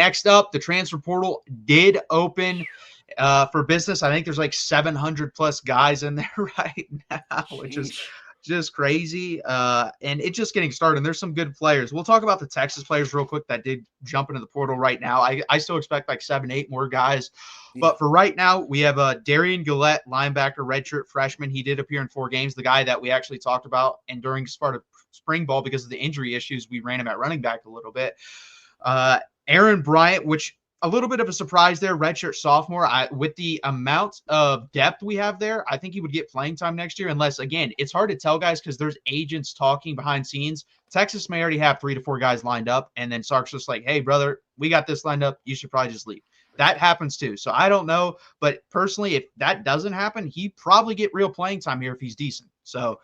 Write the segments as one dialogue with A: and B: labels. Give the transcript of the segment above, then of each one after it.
A: Next up, the transfer portal did open for business. I think there's like 700 plus guys in there right now, which is
B: Sheesh.
A: just crazy. And it's just getting started. And there's some good players. We'll talk about the Texas players real quick that did jump into the portal right now. I still expect like 7, 8 more guys.
B: Yeah.
A: But for right now, we have Darian Gillette, linebacker, redshirt freshman. He did appear in 4 games. The guy that we actually talked about. And during part of spring ball, because of the injury issues, we ran him at running back a little bit. Aaron Bryant, which a little bit of a surprise there, redshirt sophomore. With the amount of depth we have there, I think he would get playing time next year. Unless, again, it's hard to tell, guys, because there's agents talking behind scenes. Texas may already have 3 to 4 guys lined up, and then Sark's just like, hey, brother, we got this lined up. You should probably just leave. That happens too. So I don't know. But personally, if that doesn't happen, he'd probably get real playing time here if he's decent. So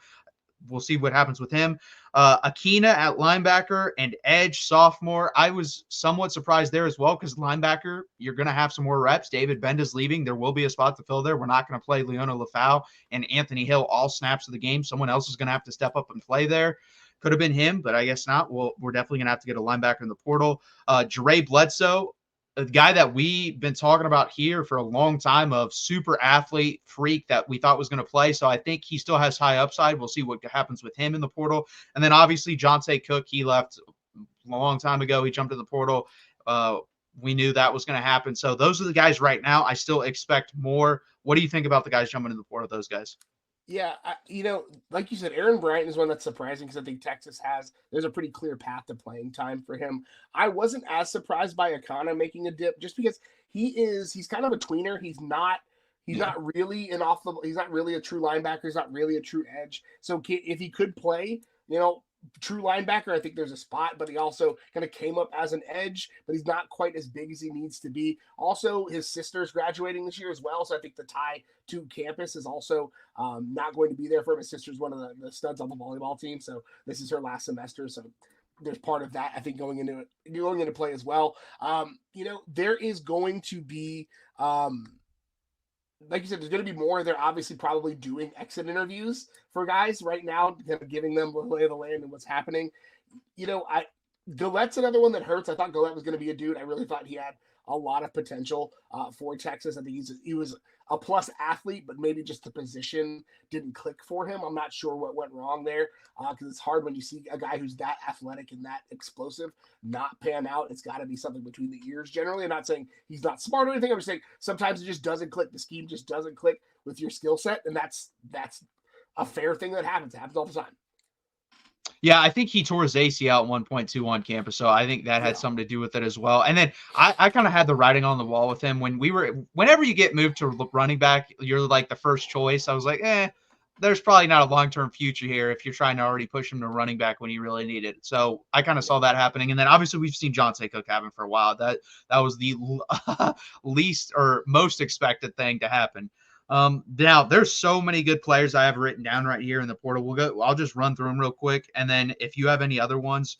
A: we'll see what happens with him. Akina at linebacker and edge sophomore. I was somewhat surprised there as well because linebacker, you're going to have some more reps. David Benda's leaving. There will be a spot to fill there. We're not going to play Leona Lafau and Anthony Hill all snaps of the game. Someone else is going to have to step up and play there. Could have been him, but I guess not. We're definitely going to have to get a linebacker in the portal. Jere Bledsoe, a guy that we've been talking about here for a long time, of super athlete freak that we thought was going to play. So I think he still has high upside. We'll see what happens with him in the portal. And then obviously Jonte Cook, he left a long time ago. He jumped in the portal. We knew that was going to happen. So those are the guys right now. I still expect more. What do you think about the guys jumping in the portal, those guys?
B: Yeah, like you said, Aaron Bryant is one that's surprising because I think there's a pretty clear path to playing time for him. I wasn't as surprised by Akana making a dip just because he's kind of a tweener. He's not really he's not really a true linebacker. He's not really a true edge. So if he could play, true linebacker, I think there's a spot, but he also kind of came up as an edge, but he's not quite as big as he needs to be. Also, his sister's graduating this year as well, so I think the tie to campus is also not going to be there for him. His sister's one of the studs on the volleyball team, so this is her last semester, so there's part of that, I think, going into play as well. There is going to be like you said, there's going to be more. They're obviously probably doing exit interviews for guys right now, kind of giving them the lay of the land and what's happening. Gillette's another one that hurts. I thought Gillette was going to be a dude. I really thought he had a lot of potential for Texas. I think he was a plus athlete, but maybe just the position didn't click for him. I'm not sure what went wrong there because it's hard when you see a guy who's that athletic and that explosive not pan out. It's got to be something between the ears generally. I'm not saying he's not smart or anything. I'm just saying sometimes it just doesn't click. The scheme just doesn't click with your skill set, and that's a fair thing that happens. It happens all the time.
A: Yeah, I think he tore his ACL at 1.2 on campus, so I think that had something to do with it as well. And then I kind of had the writing on the wall with him whenever you get moved to running back, you're like the first choice. I was like, there's probably not a long-term future here if you're trying to already push him to running back when you really need it. So I kind of saw that happening. And then obviously we've seen Jonte Cook have him for a while. That was the least or most expected thing to happen. Now there's so many good players I have written down right here in the portal. I'll just run through them real quick. And then if you have any other ones,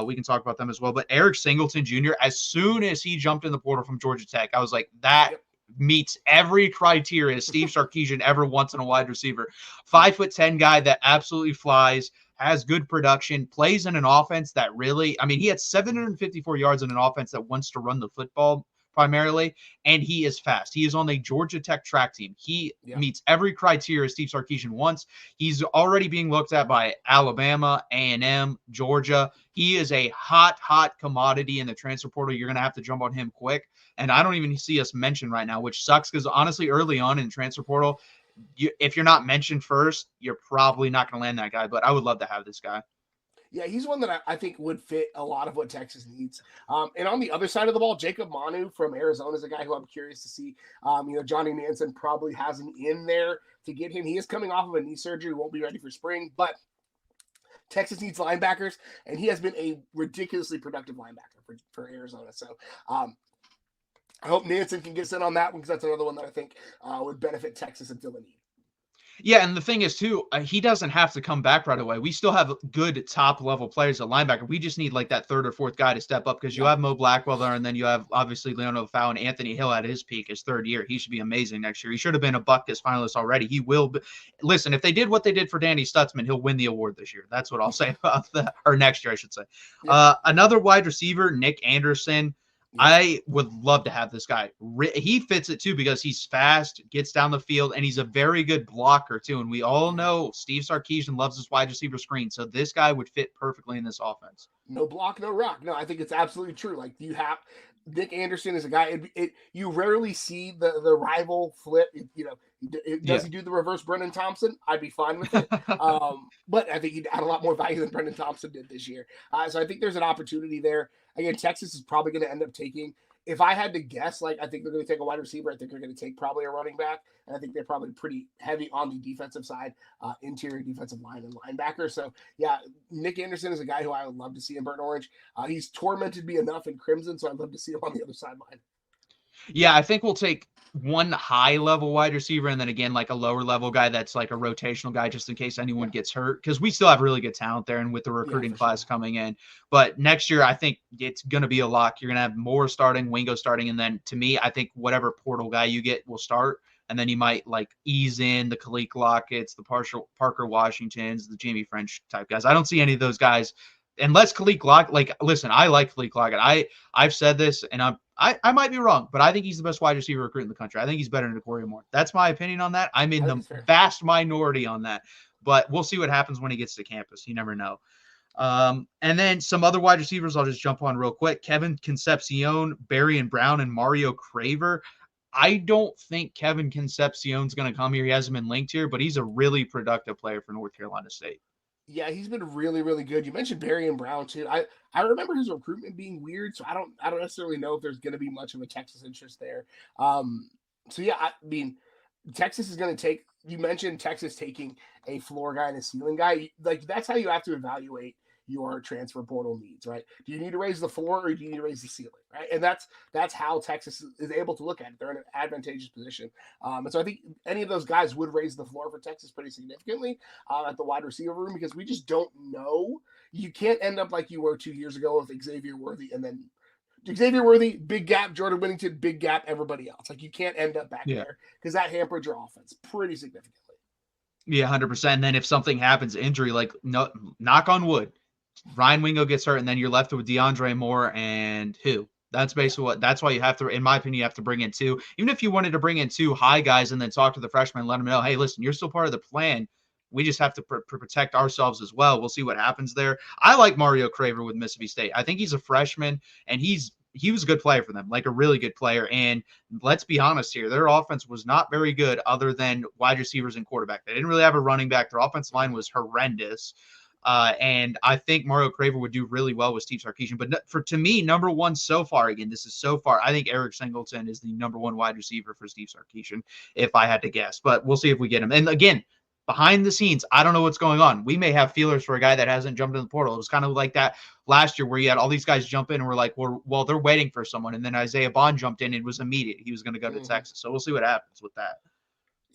A: we can talk about them as well. But Eric Singleton Jr., as soon as he jumped in the portal from Georgia Tech, I was like, that meets every criteria Steve Sarkisian ever wants in a wide receiver. 5'10" guy that absolutely flies, has good production, plays in an offense that really, he had 754 yards in an offense that wants to run the football primarily, and he is fast. He is on the Georgia Tech track team. He meets every criteria Steve Sarkisian wants. He's already being looked at by Alabama, A&M, Georgia. He is a hot commodity in the transfer portal. You're going to have to jump on him quick, and I don't even see us mentioned right now, which sucks because honestly, early on in the transfer portal, if you're not mentioned first, you're probably not going to land that guy, but I would love to have this guy.
B: Yeah, he's one that I think would fit a lot of what Texas needs. And on the other side of the ball, Jacob Manu from Arizona is a guy who I'm curious to see. Johnny Nansen probably has him in there to get him. He is coming off of a knee surgery, won't be ready for spring, but Texas needs linebackers, and he has been a ridiculously productive linebacker for Arizona. So I hope Nansen can get sent on that one because that's another one that I think would benefit Texas and fill a need.
A: Yeah, and the thing is, too, he doesn't have to come back right away. We still have good top-level players at linebacker. We just need, like, that third or fourth guy to step up because you have Mo Blackwell there, and then you have, obviously, Leonard Lafau and Anthony Hill at his peak, his third year. He should be amazing next year. He should have been a Butkus finalist already. He will be. Listen, if they did what they did for Danny Stutzman, he'll win the award this year. That's what I'll say about that. Or next year, I should say. Yeah. Another wide receiver, Nick Anderson.
B: Yeah.
A: I would love to have this guy. He fits it too because he's fast, gets down the field, and he's a very good blocker too. And we all know Steve Sarkisian loves his wide receiver screen, so this guy would fit perfectly in this offense.
B: No block, no rock. No, I think it's absolutely true. Like you have Nick Anderson is a guy. You rarely see the rival flip. Does he do the reverse Brendan Thompson? I'd be fine with it. But I think he'd add a lot more value than Brendan Thompson did this year. So I think there's an opportunity there. Again, Texas is probably going to end up taking. If I had to guess, like I think they're going to take a wide receiver. I think they're going to take probably a running back, and I think they're probably pretty heavy on the defensive side, interior defensive line and linebacker. So yeah, Nick Anderson is a guy who I would love to see in burnt orange. He's tormented me enough in crimson, so I'd love to see him on the other sideline.
A: Yeah, I think we'll take one high level wide receiver and then again like a lower level guy that's like a rotational guy just in case anyone gets hurt because we still have really good talent there and with the recruiting class coming in. But next year I think it's going to be a lock. You're going to have Moore starting, Wingo starting, and then to me I think whatever portal guy you get will start. And then you might like ease in the Khalil Lockett's, the Parker Washingtons, the Jamie French type guys. I don't see any of those guys unless Khalil Lockett. Like, listen, I like Khalil Lockett. I've said this, and I might be wrong, but I think he's the best wide receiver recruit in the country. I think he's better than Corey Moore. That's my opinion on that. I'm in the vast minority on that, but we'll see what happens when he gets to campus. You never know. And then some other wide receivers I'll just jump on real quick. Kevin Concepcion, Barry Brown, and Mario Craver. I don't think Kevin Concepcion's going to come here. He hasn't been linked here, but he's a really productive player for North Carolina State.
B: Yeah, he's been really, really good. You mentioned Barry Brown too. I remember his recruitment being weird, so I don't necessarily know if there's going to be much of a Texas interest there. So yeah, I mean, Texas is going to take. You mentioned Texas taking a floor guy and a ceiling guy. Like that's how you have to evaluate your transfer portal needs, right? Do you need to raise the floor or do you need to raise the ceiling, right? And that's how Texas is able to look at it. They're in an advantageous position. And so I think any of those guys would raise the floor for Texas pretty significantly at the wide receiver room because we just don't know. You can't end up like you were 2 years ago with Xavier Worthy and then Xavier Worthy, big gap, Jordan Whittington, big gap, everybody else. Like you can't end up back there because that hampered your offense pretty significantly.
A: Yeah, 100%. And then if something happens, injury, like no, knock on wood, Ryan Wingo gets hurt, and then you're left with DeAndre Moore and who? That's basically that's why you have to, in my opinion, you have to bring in two. Even if you wanted to bring in two high guys and then talk to the freshmen and let them know, hey, listen, you're still part of the plan. We just have to protect ourselves as well. We'll see what happens there. I like Mario Craver with Mississippi State. I think he's a freshman, and he was a good player for them, like a really good player. And let's be honest here, their offense was not very good other than wide receivers and quarterback. They didn't really have a running back. Their offensive line was horrendous. And I think Mario Craver would do really well with Steve Sarkisian. But to me, number one so far, again, this is so far, I think Eric Singleton is the number one wide receiver for Steve Sarkisian, if I had to guess. But we'll see if we get him. And again, behind the scenes, I don't know what's going on. We may have feelers for a guy that hasn't jumped in the portal. It was kind of like that last year where you had all these guys jump in and we're like, well, they're waiting for someone. And then Isaiah Bond jumped in and it was immediate. He was going to go to Texas. So we'll see what happens with that.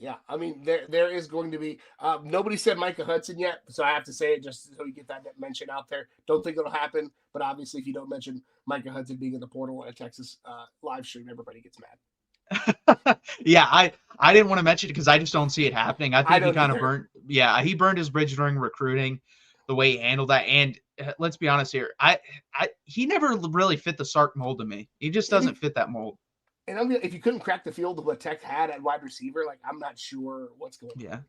B: Yeah, I mean, there is going to be nobody said Micah Hudson yet, so I have to say it just so you get that mention out there. Don't think it'll happen, but obviously, if you don't mention Micah Hudson being in the portal at a Texas live stream, everybody gets mad.
A: Yeah, I didn't want to mention it because I just don't see it happening. I think he kind of burned. Yeah, he burned his bridge during recruiting, the way he handled that. And let's be honest here, he never really fit the Sark mold to me. He just doesn't fit that mold.
B: And if you couldn't crack the field of what Tech had at wide receiver, like I'm not sure what's going on.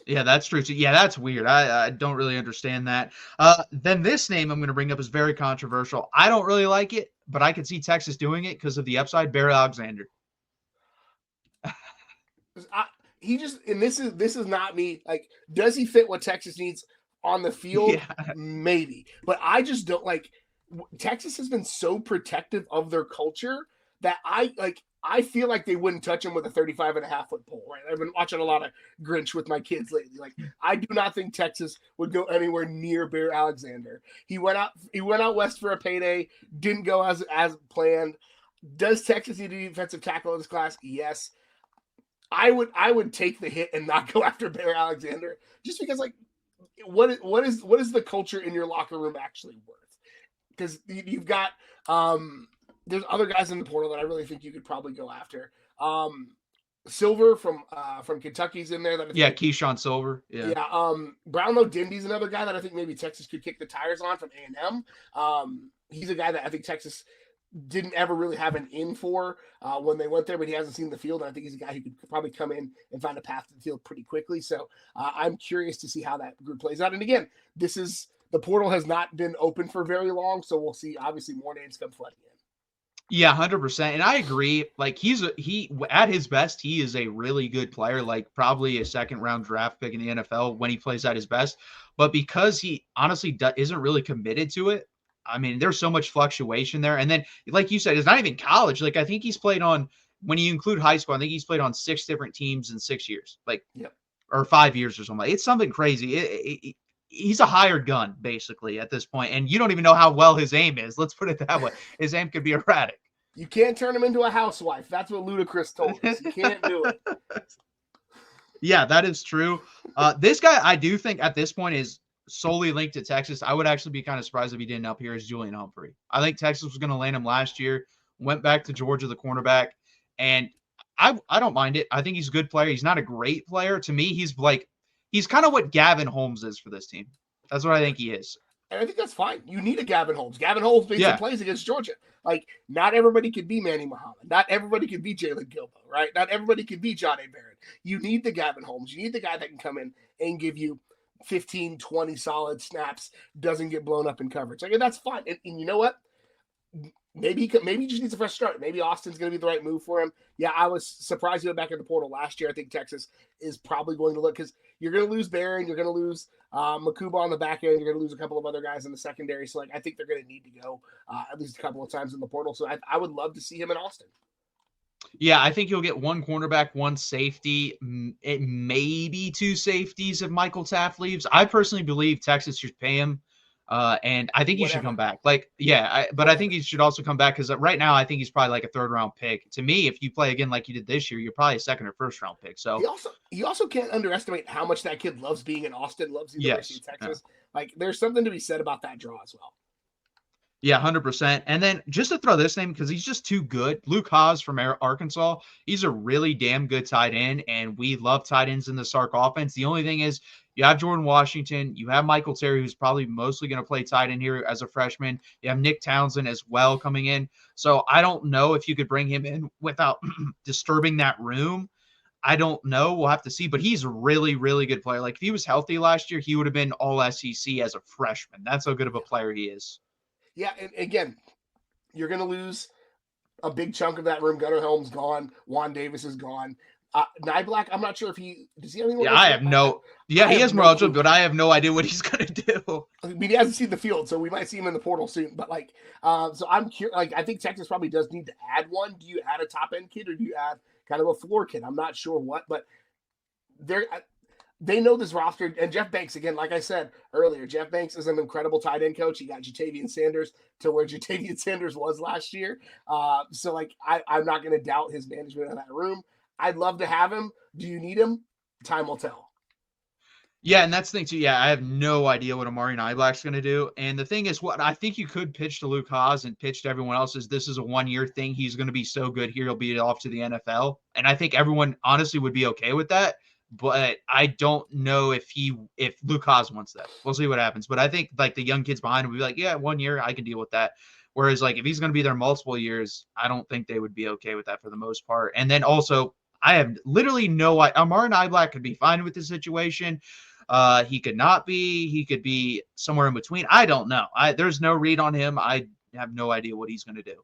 A: Yeah, that's true. So, yeah, that's weird. I don't really understand that. Then this name I'm going to bring up is very controversial. I don't really like it, but I could see Texas doing it because of the upside. Barry Alexander.
B: This is not me. Like, does he fit what Texas needs on the field? Yeah. Maybe, but I just don't like. Texas has been so protective of their culture that I feel like they wouldn't touch him with a 35.5-foot pole, right? I've been watching a lot of Grinch with my kids lately. Like, I do not think Texas would go anywhere near Bear Alexander. He went out west for a payday, didn't go as planned. Does Texas need a defensive tackle in this class? Yes. I would take the hit and not go after Bear Alexander just because, like, what is the culture in your locker room actually worth? Because you've got there's other guys in the portal that I really think you could probably go after. Silver from Kentucky's in there.
A: Keyshawn Silver. Yeah.
B: Brownlow Dindy's another guy that I think maybe Texas could kick the tires on from A&M. He's a guy that I think Texas didn't ever really have an in for when they went there, but he hasn't seen the field. And I think he's a guy who could probably come in and find a path to the field pretty quickly. So I'm curious to see how that group plays out. And again, the portal has not been open for very long, so we'll see. Obviously, more names come flooding in.
A: Yeah, 100%. And I agree. Like he at his best, he is a really good player, like probably a second round draft pick in the NFL when he plays at his best. But because he honestly isn't really committed to it, I mean, there's so much fluctuation there. And then, like you said, it's not even college. Like I think he's played on, when you include high school, I think he's played on 6 different teams in 6 years, like,
B: yep.
A: or 5 years or something. It's something crazy. He's a hired gun basically at this point, and you don't even know how well his aim is. Let's put it that way. His aim could be erratic.
B: You can't turn him into a housewife. That's what Ludacris told us. You can't do it.
A: Yeah, that is true. This guy, I do think at this point is solely linked to Texas. I would actually be kind of surprised if he didn't up here as Julian Humphrey. I think Texas was going to land him last year, went back to Georgia, the cornerback, and I don't mind it. I think he's a good player. He's not a great player. To me, he's kind of what Gavin Holmes is for this team. That's what I think he is.
B: And I think that's fine. You need a Gavin Holmes. Gavin Holmes made some plays against Georgia. Like, not everybody can be Manny Muhammad. Not everybody can be Jalen Gilbo, right? Not everybody can be John A. Barrett. You need the Gavin Holmes. You need the guy that can come in and give you 15, 20 solid snaps, doesn't get blown up in coverage. Like, that's fine. And you know what? Maybe he just needs a fresh start. Maybe Austin's going to be the right move for him. Yeah, I was surprised he went back in the portal last year. I think Texas is probably going to look, because you're going to lose Barron, you're going to lose Makuba on the back end, you're going to lose a couple of other guys in the secondary. So, like, I think they're going to need to go at least a couple of times in the portal. So I would love to see him in Austin.
A: Yeah, I think you'll get one cornerback, one safety, it may be 2 safeties if Michael Taft leaves. I personally believe Texas should pay him. And I think he should come back. Like, yeah, but I think he should also come back, because right now I think he's probably like a 3rd round pick. To me, if you play again like you did this year, you're probably a 2nd or 1st round pick. So
B: you also can't underestimate how much that kid loves being in Austin, loves the University of Texas. Yeah. Like, there's something to be said about that draw as well.
A: Yeah, 100%. And then just to throw this name, because he's just too good, Luke Haas from Arkansas. He's a really damn good tight end, and we love tight ends in the Sark offense. The only thing is, you have Jordan Washington, you have Michael Terry, who's probably mostly going to play tight end here as a freshman. You have Nick Townsend as well coming in. So I don't know if you could bring him in without disturbing that room. I don't know. We'll have to see. But he's a really, really good player. Like, if he was healthy last year, he would have been all SEC as a freshman. That's how good of a player he is.
B: Yeah, and again, you're going to lose a big chunk of that room. Gunnar Helm's gone. Juan Davis is gone. Nyblack, I'm not sure if does he have anyone?
A: Yeah, I have no. Yeah, he has more eligible, but I have no idea what he's going to do.
B: I mean, he hasn't seen the field, so we might see him in the portal soon. But so I'm curious. Like, I think Texas probably does need to add one. Do you add a top end kid, or do you add kind of a floor kid? I'm not sure what, but they know this roster. And Jeff Banks, again, like I said earlier, Jeff Banks is an incredible tight end coach. He got Jatavian Sanders to where Jatavian Sanders was last year. So, like, I'm not going to doubt his management of that room. I'd love to have him. Do you need him? Time will tell.
A: Yeah, and that's the thing, too. Yeah, I have no idea what Amari Nyblack's going to do. And the thing is, what I think you could pitch to Luke Haas and pitch to everyone else is, this is a 1-year thing. He's going to be so good here, he'll be off to the NFL. And I think everyone honestly would be okay with that. But I don't know if Luke Haas wants that. We'll see what happens. But I think, like, the young kids behind him would be like, yeah, 1 year, I can deal with that. Whereas, like, if he's going to be there multiple years, I don't think they would be okay with that for the most part. And then also, I have literally no idea. Amari Nyblack could be fine with the situation. He could not be. He could be somewhere in between. I don't know. There's no read on him. I have no idea what he's going to do.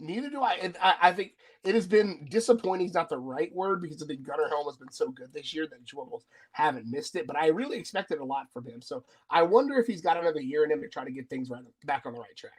B: Neither do I. And I think it has been disappointing is not the right word, because I think Gunnar Helm has been so good this year that you almost haven't missed it. But I really expected a lot from him. So I wonder if he's got another year in him to try to get things back on the right track.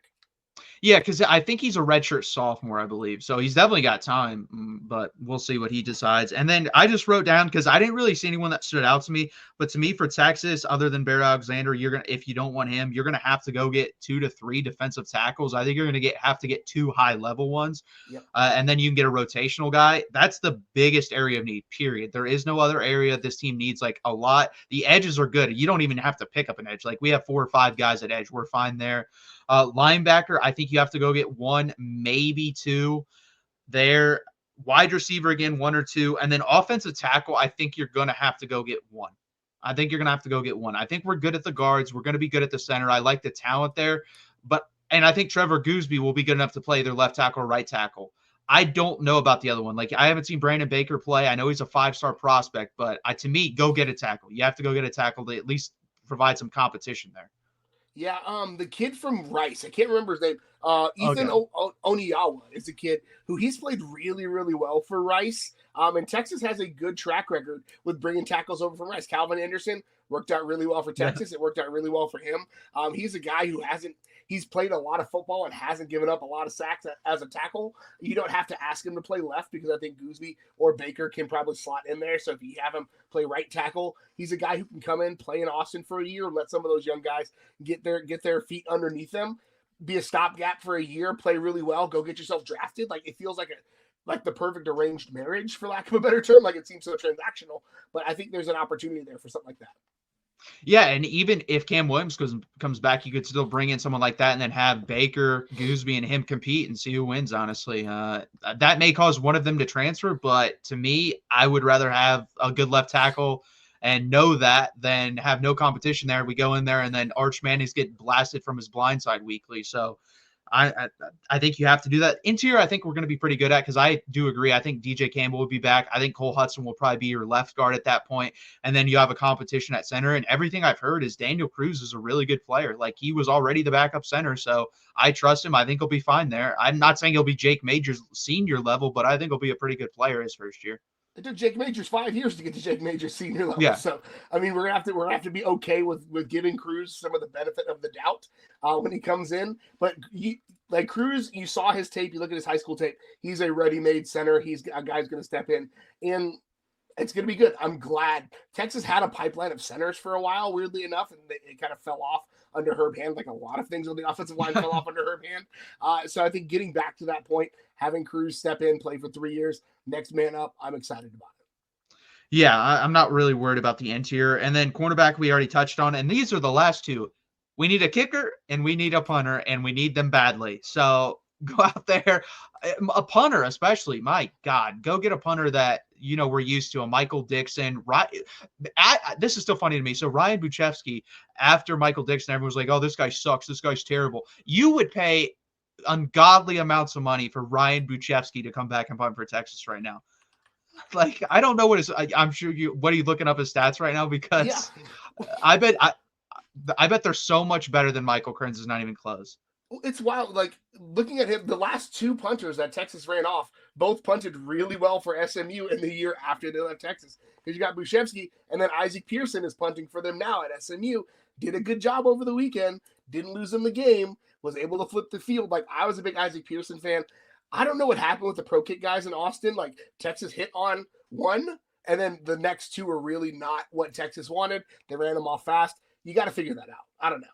A: Yeah, because I think he's a redshirt sophomore, I believe. So he's definitely got time, but we'll see what he decides. And then I just wrote down, because I didn't really see anyone that stood out to me, but to me, for Texas, other than Bear Alexander, if you don't want him, you're gonna have to go get 2 to 3 defensive tackles. I think you're gonna have to get 2 high-level ones,
B: yep.
A: And then you can get a rotational guy. That's the biggest area of need. Period. There is no other area this team needs like a lot. The edges are good. You don't even have to pick up an edge. Like, we have 4 or 5 guys at edge. We're fine there. Linebacker, I think you have to go get 1, maybe 2 there. Wide receiver, again, 1 or 2. And then offensive tackle, I think you're going to have to go get 1. I think we're good at the guards. We're going to be good at the center. I like the talent there. But And I think Trevor Gooseby will be good enough to play either left tackle or right tackle. I don't know about the other one. Like, I haven't seen Brandon Baker play. I know he's a 5-star prospect, but to me, go get a tackle. You have to go get a tackle to at least provide some competition there.
B: Yeah, the kid from Rice, I can't remember his name. Ethan Oniyawa is a kid who he's played really, really well for Rice. And Texas has a good track record with bringing tackles over from Rice. Calvin Anderson worked out really well for Texas. Yeah. It worked out really well for him. He's a guy who he's played a lot of football and hasn't given up a lot of sacks as a tackle. You don't have to ask him to play left because I think Gooseby or Baker can probably slot in there. So if you have him play right tackle, he's a guy who can come in, play in Austin for a year, and let some of those young guys get their feet underneath them, be a stopgap for a year, play really well, go get yourself drafted. Like, it feels like the perfect arranged marriage, for lack of a better term. Like, it seems so transactional, but I think there's an opportunity there for something like that.
A: Yeah, and even if Cam Williams comes back, you could still bring in someone like that and then have Baker, Gooseby, and him compete and see who wins, honestly. That may cause one of them to transfer, but to me, I would rather have a good left tackle and know that than have no competition there. We go in there and then Arch Manning's get blasted from his blind side weekly. So I think you have to do that. Interior, I think we're going to be pretty good at, because I do agree. I think DJ Campbell will be back. I think Cole Hudson will probably be your left guard at that point. And then you have a competition at center. And everything I've heard is Daniel Cruz is a really good player. Like, he was already the backup center. So I trust him. I think he'll be fine there. I'm not saying he'll be Jake Majors senior level, but I think he'll be a pretty good player his first year.
B: It took Jake Majors 5 years to get to Jake Majors senior level.
A: Yeah.
B: So, I mean, we're gonna have to be okay with giving Cruz some of the benefit of the doubt when he comes in. But like Cruz, you saw his tape. You look at his high school tape. He's a ready-made center. He's a guy who's going to step in, and it's going to be good. I'm glad. Texas had a pipeline of centers for a while, weirdly enough, and it kind of fell off under Herb Hand. Like a lot of things on the offensive line fell off under Herb Hand. So I think getting back to that point, having Cruz step in, play for 3 years, next man up, I'm excited about it.
A: Yeah, I'm not really worried about the interior. And then cornerback, we already touched on, and these are the last two. We need a kicker and we need a punter, and we need them badly. So go out there, a punter especially. My God, go get a punter that we're used to. A Michael Dixon. This is still funny to me. So Ryan Buchevsky, after Michael Dixon, everyone was like, "Oh, this guy sucks. This guy's terrible." You would pay ungodly amounts of money for Ryan Buchevsky to come back and punt for Texas right now. Like, I don't know what I'm sure what are you looking up his stats right now? Because yeah. I bet they're so much better than Michael Kearns is not even close.
B: It's wild. Like, looking at him, the last two punters that Texas ran off both punted really well for SMU in the year after they left Texas. Because you got Buchevsky, and then Isaac Pearson is punting for them now at SMU. Did a good job over the weekend. Didn't lose in the game. Was able to flip the field. Like, I was a big Isaac Pearson fan. I don't know what happened with the pro kick guys in Austin. Like, Texas hit on one, and then the next two were really not what Texas wanted. They ran them off fast. You got to figure that out. I don't know.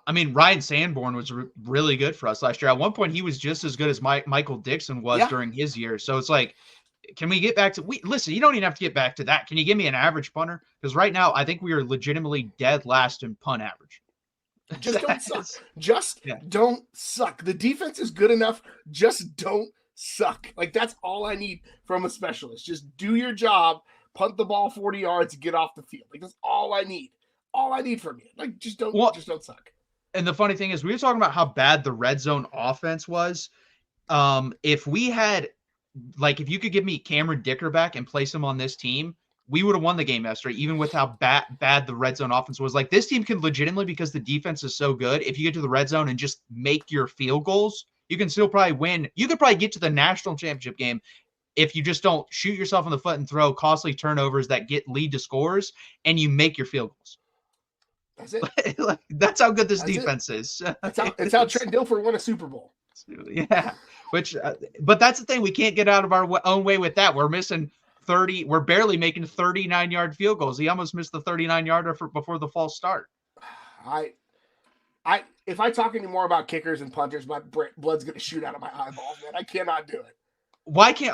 A: I mean, Ryan Sanborn was really good for us last year. At one point, he was just as good as Michael Dixon was during his year. So it's like, can we get back to listen, you don't even have to get back to that. Can you give me an average punter? Because right now, I think we are legitimately dead last in punt average.
B: Just don't suck. Don't suck. The defense is good enough. Just don't suck. Like, that's all I need from a specialist. Just do your job, punt the ball 40 yards, get off the field. Like, that's all I need. All I need from you. Like, just don't suck.
A: And the funny thing is, we were talking about how bad the red zone offense was. If we had, like, if you could give me Cameron Dicker back and place him on this team, we would have won the game yesterday, even with how bad the red zone offense was. Like, this team can legitimately, because the defense is so good, if you get to the red zone and just make your field goals, you can still probably win. You could probably get to the national championship game if you just don't shoot yourself in the foot and throw costly turnovers that lead to scores, and you make your field goals.
B: That's it.
A: Like, that's how good this defense is.
B: It's how Trent Dilfer won a Super Bowl.
A: Yeah, but that's the thing. We can't get out of our own way with that. We're missing 30. We're barely making 39-yard field goals. He almost missed the 39-yarder before the false start.
B: If I talk any more about kickers and punters, my blood's going to shoot out of my eyeballs, man. I cannot do it.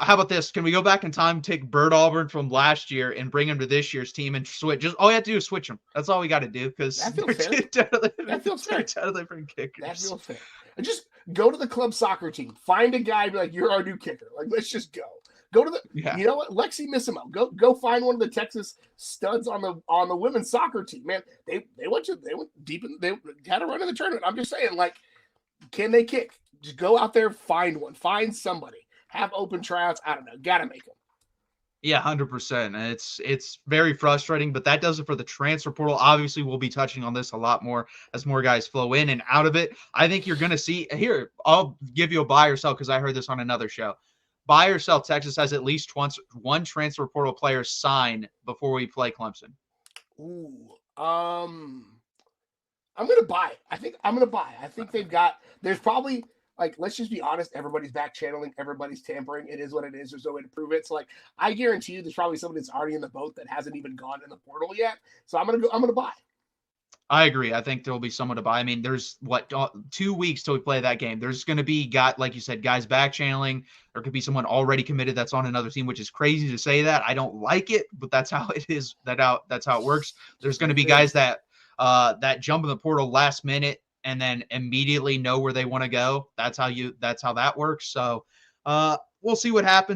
A: How about this? Can we go back in time, take Bert Auburn from last year and bring him to this year's team and switch? Just all you have to do is switch them. That's all we got to do, because
B: that feels fair. That feels fair.
A: Different kickers.
B: That feels fair. And just go to the club soccer team. Find a guy and be like, "You're our new kicker." Like, let's just go Go to the,
A: Yeah.
B: you know what, Lexi Missimo. Go find one of the Texas studs on the women's soccer team. Man, they went deep in, they had a run in the tournament. I'm just saying, like, can they kick? Just go out there, find one, find somebody, have open tryouts. I don't know, gotta make them.
A: Yeah, 100%. And it's very frustrating, but that does it for the transfer portal. Obviously, we'll be touching on this a lot more as more guys flow in and out of it. I think you're going to see here. I'll give you a buy or sell because I heard this on another show. Buy or sell. Texas has at least one transfer portal player sign before we play Clemson.
B: Ooh, I'm gonna buy it. I think I'm gonna buy. I think they've got. There's probably, like, let's just be honest. Everybody's back channeling. Everybody's tampering. It is what it is. There's no way to prove it. So, like, I guarantee you, there's probably somebody that's already in the boat that hasn't even gone in the portal yet. So I'm gonna go. I'm gonna buy.
A: I agree. I think there'll be someone to buy. I mean, there's 2 weeks till we play that game. There's going to be like you said, guys back channeling. There could be someone already committed that's on another team, which is crazy to say that. I don't like it, but that's how it is. That's how it works. There's going to be guys that jump in the portal last minute and then immediately know where they want to go. That's how that works. So we'll see what happens.